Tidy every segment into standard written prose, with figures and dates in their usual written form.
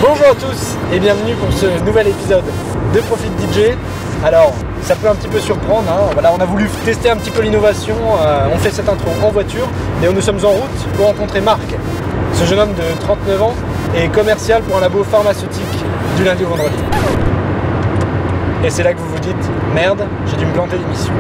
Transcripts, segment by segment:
Bonjour à tous et bienvenue pour ce nouvel épisode de Profit DJ. Alors, ça peut un petit peu surprendre, hein. Voilà, on a voulu tester un petit peu l'innovation, on fait cette intro en voiture et nous sommes en route pour rencontrer Marc. Ce jeune homme de 39 ans est commercial pour un labo pharmaceutique du lundi au vendredi. Et c'est là que vous vous dites, merde, j'ai dû me planter d'émission.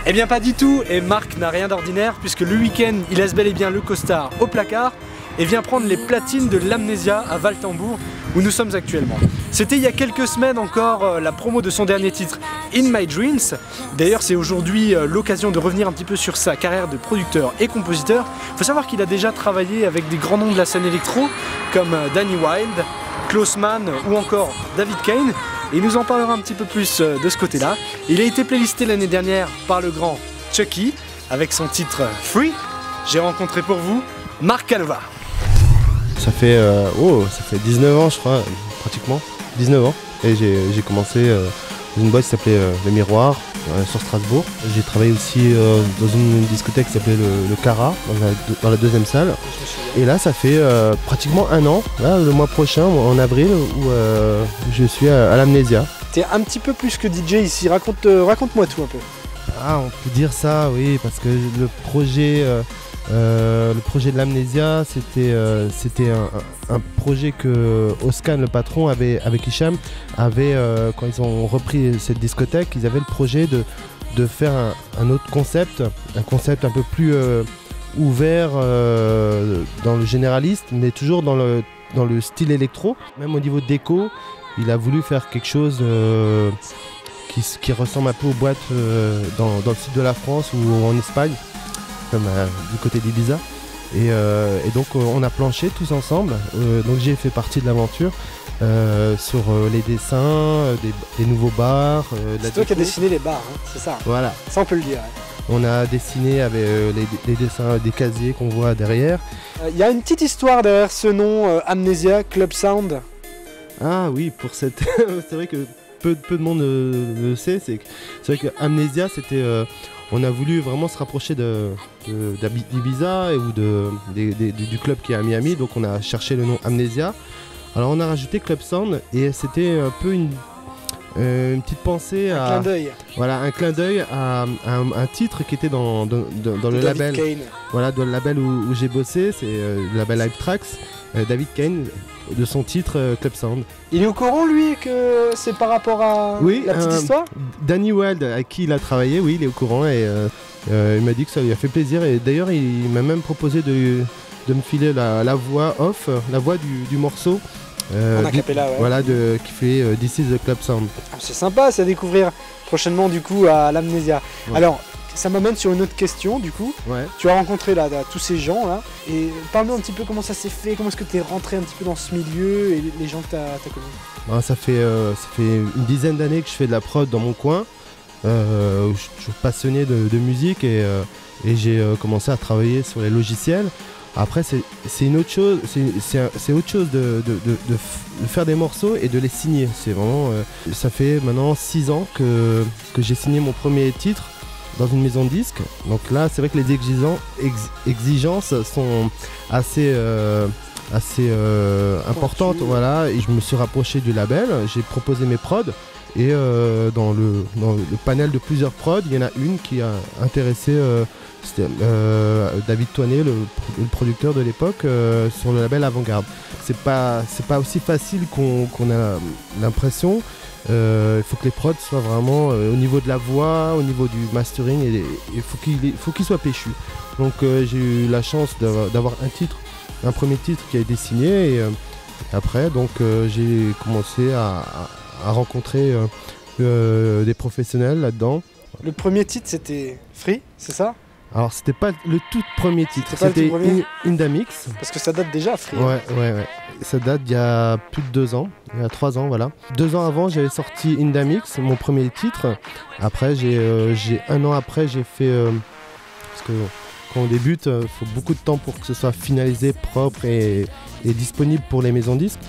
Eh bien pas du tout, et Marc n'a rien d'ordinaire puisque le week-end il laisse bel et bien le costard au placard et vient prendre les platines de l'Amnésia à Valtembourg où nous sommes actuellement. C'était il y a quelques semaines encore la promo de son dernier titre In My Dreams. D'ailleurs c'est aujourd'hui l'occasion de revenir un petit peu sur sa carrière de producteur et compositeur. Il faut savoir qu'il a déjà travaillé avec des grands noms de la scène électro comme Danny Wilde, Klausman ou encore David Kane. Et il nous en parlera un petit peu plus de ce côté-là. Il a été playlisté l'année dernière par le grand Chucky avec son titre Free. J'ai rencontré pour vous Marc Calva. Ça fait 19 ans je crois, pratiquement, 19 ans. Et j'ai commencé dans une boîte qui s'appelait Le Miroir, sur Strasbourg. J'ai travaillé aussi dans une discothèque qui s'appelait le Cara, dans la deuxième salle. Et là ça fait pratiquement un an, là, le mois prochain, en avril, où je suis à l'Amnésia. T'es un petit peu plus que DJ ici, raconte-moi tout un peu. Ah, on peut dire ça, oui, parce que le projet de l'Amnésia, c'était un projet que Oscan, le patron, avec Hicham, quand ils ont repris cette discothèque, ils avaient le projet de faire un autre concept, un concept un peu plus ouvert dans le généraliste, mais toujours dans le style électro. Même au niveau déco, il a voulu faire quelque chose qui ressemble un peu aux boîtes dans le sud de la France ou en Espagne, comme du côté d'Ibiza. Et donc on a planché tous ensemble, donc j'ai fait partie de l'aventure sur les dessins, des nouveaux bars. C'est toi qui as dessiné les bars, hein, c'est ça. Voilà. Ça on peut le dire. Ouais. On a dessiné avec les dessins des casiers qu'on voit derrière. Il y a une petite histoire derrière ce nom, Amnésia Club Sound. Ah oui, pour cette... c'est vrai que peu de monde le sait. C'est vrai que Amnésia, c'était... on a voulu vraiment se rapprocher d'Ibiza ou du club qui est à Miami, donc on a cherché le nom Amnésia. Alors on a rajouté Club Sound et c'était un peu une petite pensée un clin d'œil. Voilà, un clin d'œil à un titre qui était dans le label. Kane. Voilà, dans le label où j'ai bossé, c'est le label Live Tracks, David Kane, de son titre Club Sound. Il est au courant lui que c'est par rapport à la petite histoire? Danny Wilde, à qui il a travaillé, oui, il est au courant et il m'a dit que ça lui a fait plaisir. Et d'ailleurs, il m'a même proposé de me filer la voix off, la voix du morceau. En acapella, ouais. Voilà, qui fait This is the Club Sound. Ah, c'est sympa, c'est à découvrir prochainement du coup à l'Amnésia. Ouais. Alors, ça m'amène sur une autre question du coup. Ouais. Tu as rencontré là tous ces gens là, et parle-nous un petit peu comment ça s'est fait, comment est-ce que tu es rentré un petit peu dans ce milieu et les gens que tu as connus. Ben, ça fait une dizaine d'années que je fais de la prod dans mon coin. Je suis toujours passionné de musique et j'ai commencé à travailler sur les logiciels. Après c'est une autre chose, c'est autre chose de faire des morceaux et de les signer. C'est vraiment, ça fait maintenant 6 ans que j'ai signé mon premier titre dans une maison de disques. Donc là c'est vrai que les exigences sont assez importantes, voilà. Et je me suis rapproché du label, j'ai proposé mes prods. Et dans le panel de plusieurs prods, il y en a une qui a intéressé c'était David Toinet, le producteur de l'époque, sur le label Avant-Garde. C'est pas aussi facile qu'on a l'impression. Il faut que les prods soient vraiment au niveau de la voix, au niveau du mastering, et il faut qu'ils soient péchus. Donc j'ai eu la chance d'avoir un premier titre qui a été signé, et après donc j'ai commencé à rencontrer des professionnels là-dedans. Le premier titre c'était Free, c'est ça? Alors c'était pas le tout premier titre, c'était Indamix. Parce que ça date déjà Free. Ouais. Ça date d'il y a plus de 2 ans, il y a 3 ans, voilà. 2 ans avant j'avais sorti Indamix, mon premier titre. Après un an après j'ai fait... parce que quand on débute, il faut beaucoup de temps pour que ce soit finalisé, propre et disponible pour les maisons disques.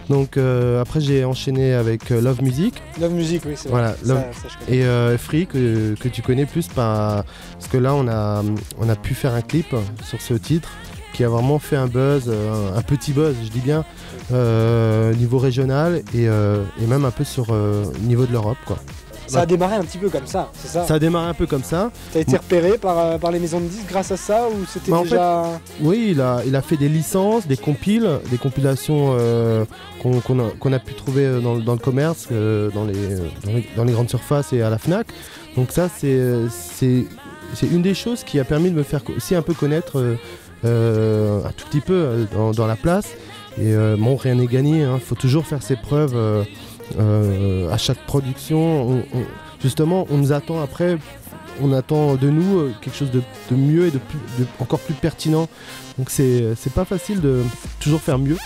Donc après j'ai enchaîné avec Love Music. Love Music, oui, c'est voilà, vrai. Ça, je connais. Et Free que tu connais plus parce que là on a pu faire un clip sur ce titre qui a vraiment fait un buzz, un petit buzz, je dis bien, niveau régional et même un peu sur niveau de l'Europe, quoi. Ça a démarré un petit peu comme ça, c'est ça? Ça a démarré un peu comme ça. T'as été repéré par les maisons de disques grâce à ça ou c'était déjà... Oui, il a fait des licences, des compilations qu'on a pu trouver dans le commerce, dans les grandes surfaces et à la FNAC. Donc ça, c'est une des choses qui a permis de me faire aussi un peu connaître un tout petit peu dans la place. Et bon, rien n'est gagné, il faut toujours faire ses preuves à chaque production. Justement, on nous attend après, on attend de nous quelque chose de mieux et de encore plus pertinent. Donc c'est pas facile de toujours faire mieux.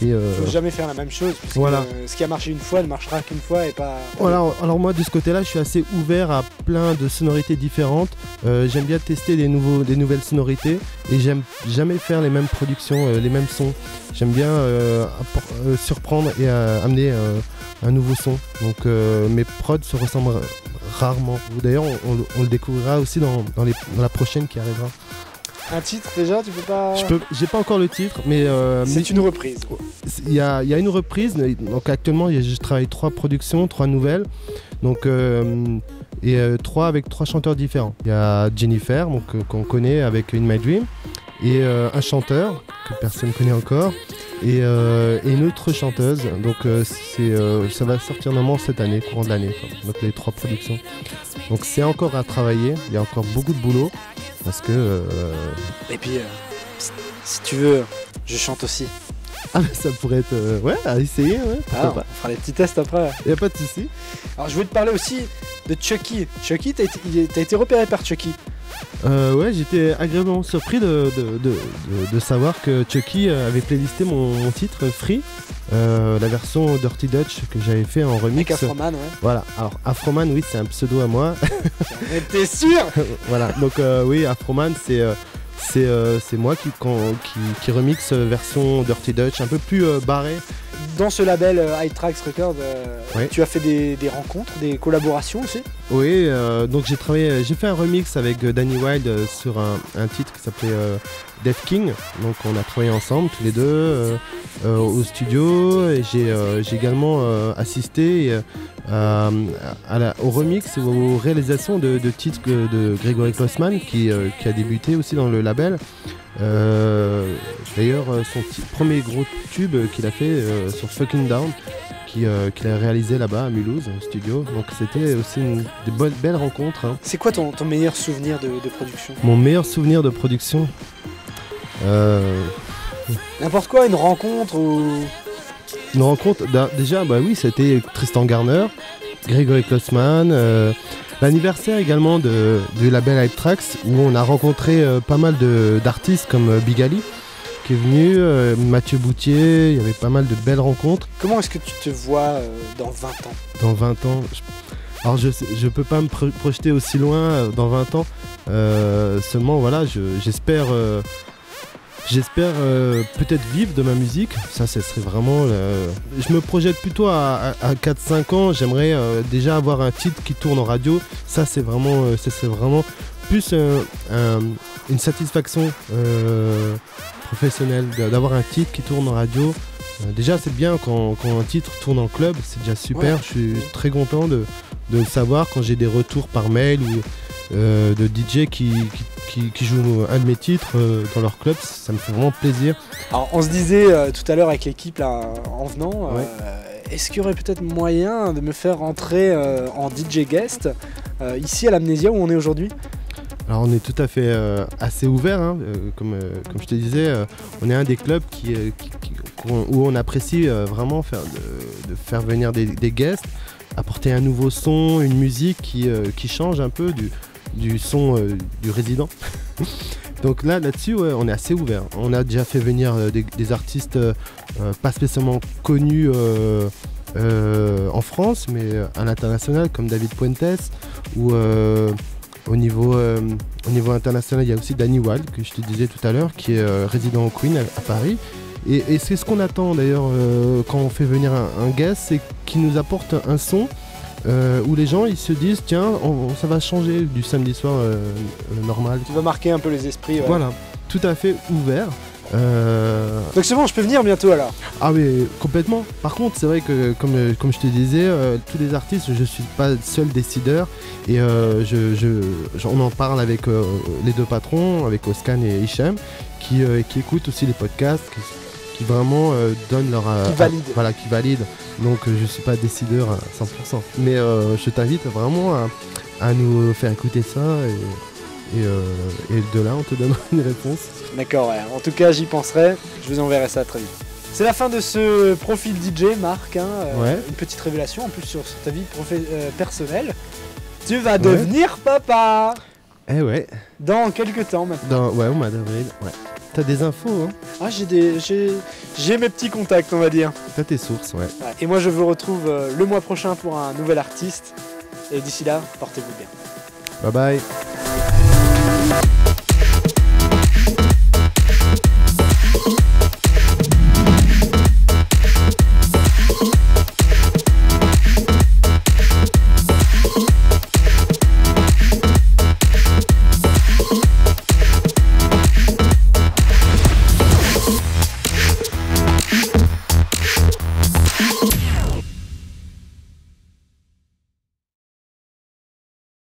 Il ne faut jamais faire la même chose, puisque voilà. Ce qui a marché une fois ne marchera qu'une fois et pas... Voilà, alors moi de ce côté-là, je suis assez ouvert à plein de sonorités différentes. J'aime bien tester des nouvelles sonorités et j'aime jamais faire les mêmes productions, les mêmes sons. J'aime bien surprendre et amener un nouveau son. Donc mes prods se ressemblent rarement. D'ailleurs, on le découvrira aussi dans la prochaine qui arrivera. Un titre déjà, tu peux pas... J'ai pas encore le titre, mais... c'est une reprise. Il y a une reprise, donc actuellement je travaille 3 productions, 3 nouvelles, donc, et 3 avec 3 chanteurs différents. Il y a Jennifer, qu'on connaît avec In My Dream, et un chanteur que personne ne connaît encore, et une autre chanteuse, donc ça va sortir normalement cette année, courant de l'année, donc les 3 productions. Donc c'est encore à travailler, il y a encore beaucoup de boulot. Parce que... Et puis, si tu veux, je chante aussi. Ah, mais ça pourrait être... ouais, à essayer, ouais. On fera les petits tests après. Y a pas de souci. Alors, je voulais te parler aussi de Chucky. Chucky, t'as été repéré par Chucky. Ouais, j'étais agréablement surpris de savoir que Chucky avait playlisté mon titre Free, la version Dirty Dutch que j'avais fait en remix. Avec Afroman, ouais. Voilà, alors Afroman, oui, c'est un pseudo à moi. T'es sûr? Voilà, donc oui, Afroman, c'est moi qui remixe version Dirty Dutch, un peu plus barré. Dans ce label High Tracks Records, ouais. Tu as fait des rencontres, des collaborations aussi? Oui, donc j'ai fait un remix avec Danny Wilde sur un titre qui s'appelait Def King. Donc on a travaillé ensemble tous les deux au studio et j'ai également assisté au remix, aux réalisations de titres de Gregory Klossman qui a débuté aussi dans le label. D'ailleurs son premier gros tube qu'il a fait sur Fucking Down qu'il a réalisé là-bas à Mulhouse au studio, donc c'était aussi des belles rencontres, hein. C'est quoi ton meilleur souvenir de production? Mon meilleur souvenir de production, n'importe quoi, une rencontre ou... Une rencontre, déjà bah oui, c'était Tristan Garner, Gregory Klossman, l'anniversaire également du label Hype Tracks où on a rencontré pas mal d'artistes comme Big Ali qui est venu, Mathieu Boutier, il y avait pas mal de belles rencontres. Comment est-ce que tu te vois dans 20 ans? Dans 20 ans, alors je peux pas me projeter aussi loin dans 20 ans, seulement voilà, j'espère peut-être vivre de ma musique, ça serait vraiment... Je me projette plutôt à 4-5 ans, j'aimerais déjà avoir un titre qui tourne en radio, ça c'est vraiment plus une satisfaction professionnelle, d'avoir un titre qui tourne en radio. Déjà c'est bien quand un titre tourne en club, c'est déjà super, ouais. Je suis très content de le savoir quand j'ai des retours par mail ou de DJ qui jouent un de mes titres dans leur club, ça me fait vraiment plaisir. Alors on se disait tout à l'heure avec l'équipe là en venant, ouais. Est-ce qu'il y aurait peut-être moyen de me faire rentrer en DJ guest ici à l'Amnésia où on est aujourd'hui? Alors on est tout à fait assez ouvert, hein, comme je te disais, on est un des clubs où on apprécie vraiment de faire venir des guests, apporter un nouveau son, une musique qui change un peu du son du résident. Donc là-dessus, ouais, on est assez ouvert. On a déjà fait venir des artistes pas spécialement connus en France, mais à l'international, comme David Puentes, ou au niveau international, il y a aussi Danny Wilde, que je te disais tout à l'heure, qui est résident au Queen à Paris, Et c'est ce qu'on attend d'ailleurs quand on fait venir un guest, c'est qu'il nous apporte un son où les gens ils se disent tiens, ça va changer du samedi soir normal. Qui va marquer un peu les esprits. Ouais. Voilà, tout à fait ouvert. Donc c'est bon, je peux venir bientôt alors. Ah oui, complètement. Par contre, c'est vrai que comme je te disais, tous les artistes, je suis pas le seul décideur et on en parle avec les deux patrons, avec Oscan et Hicham, qui écoutent aussi les podcasts, qui vraiment donnent leur... Qui valident. Voilà, qui valident. Donc je suis pas décideur à 100%. Mais je t'invite vraiment à nous faire écouter ça et de là on te donnera une réponse. D'accord, ouais. En tout cas j'y penserai, je vous enverrai ça très vite. C'est la fin de ce profil DJ, Marc, hein, Ouais. Une petite révélation en plus sur ta vie personnelle. Tu vas devenir papa Eh ouais, dans quelques temps maintenant. ouais, au mois d'avril, ouais. T'as des infos, hein. Ah, j'ai mes petits contacts, on va dire. T'as tes sources, ouais. Ouais. Et moi je vous retrouve le mois prochain pour un nouvel artiste. Et d'ici là, portez-vous bien. Bye bye.